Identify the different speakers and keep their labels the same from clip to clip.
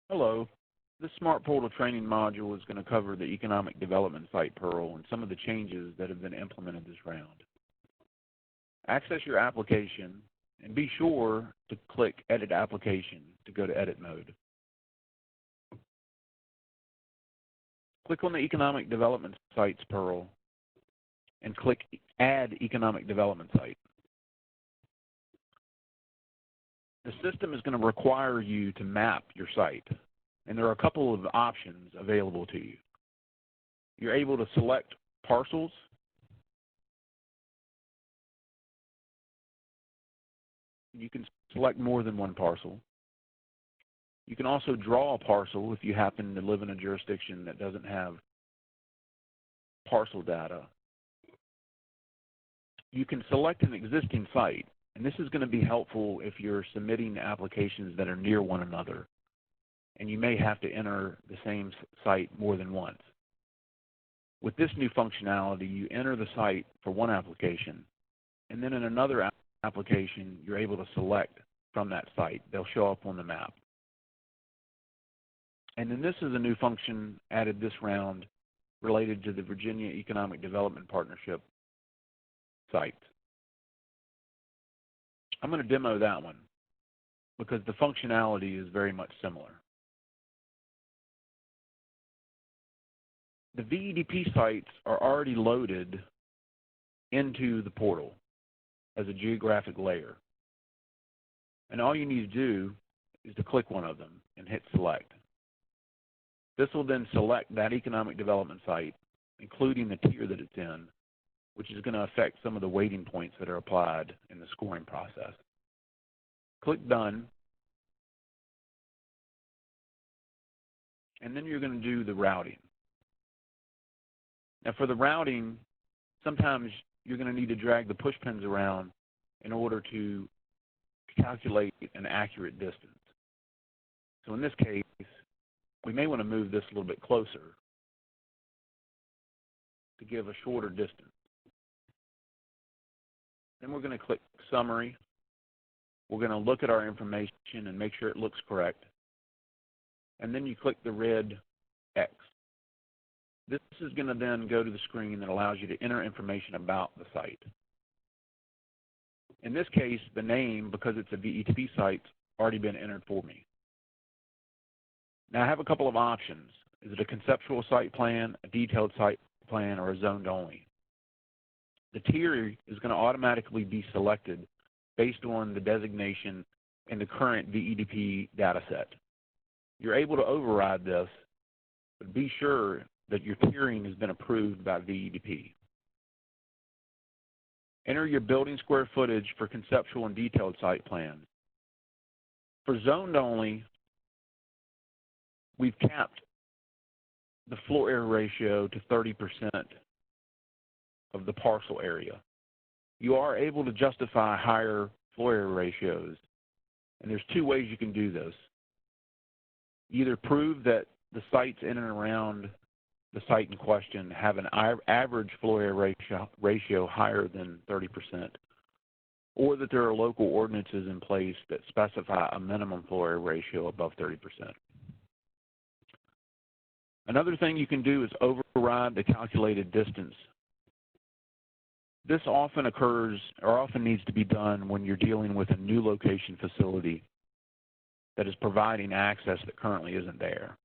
Speaker 1: Hello. This Smart Portal training module is going to cover the Economic Development Site Pearl and some of the changes that have been implemented this round. Access your application and be sure to click Edit Application to go to edit mode. Click on the Economic Development Sites Pearl and click Add Economic Development Site. The system is going to require you to map your site, and there are a couple of options available to you. You're able to select parcels. You can select more than one parcel. You can also draw a parcel if you happen to live in a jurisdiction that doesn't have parcel data. You can select an existing site, and this is going to be helpful if you're submitting applications that are near one another, and you may have to enter the same site more than once. With this new functionality, you enter the site for one application, and then in another application, you're able to select from that site. They'll show up on the map. And then this is a new function added this round related to the Virginia Economic Development Partnership site. I'm going to demo that one because the functionality is very much similar. The VEDP sites are already loaded into the portal as a geographic layer. And all you need to do is to click one of them and hit select. This will then select that economic development site, including the tier that it's in, which is going to affect some of the weighting points that are applied in the scoring process. Click Done, and then you're going to do the routing. Now for the routing, sometimes you're going to need to drag the push pins around in order to calculate an accurate distance. So in this case, we may want to move this a little bit closer to give a shorter distance. Then we're going to click Summary. We're going to look at our information and make sure it looks correct. And then you click the red X. This is going to then go to the screen that allows you to enter information about the site. In this case, the name, because it's a VEDP site, already been entered for me. Now I have a couple of options. Is it a conceptual site plan, a detailed site plan, or a zoned only? The tier is going to automatically be selected based on the designation in the current VEDP data set. You're able to override this, but be sure that your tiering has been approved by VEDP. Enter your building square footage for conceptual and detailed site plans. For zoned only, we've capped the floor area ratio to 30% of the parcel area. You are able to justify higher floor area ratios, and there's two ways you can do this. Either prove that the sites in and around the site in question have an average floor area ratio higher than 30%, or that there are local ordinances in place that specify a minimum floor area ratio above 30%. Another thing you can do is override the calculated distance. This often occurs or often needs to be done when you're dealing with a new location facility that is providing access that currently isn't there.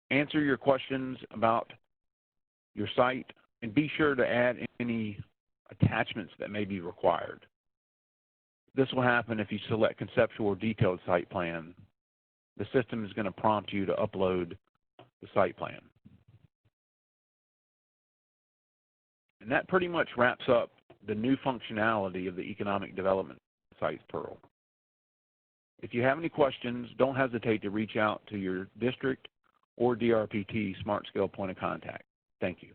Speaker 1: Answer your questions about your site and be sure to add any attachments that may be required. This will happen if you select conceptual or detailed site plan. The system is going to prompt you to upload the site plan. And that pretty much wraps up the new functionality of the Economic Development Sites Pearl. If you have any questions, don't hesitate to reach out to your district or DRPT SmartScale point of contact. Thank you.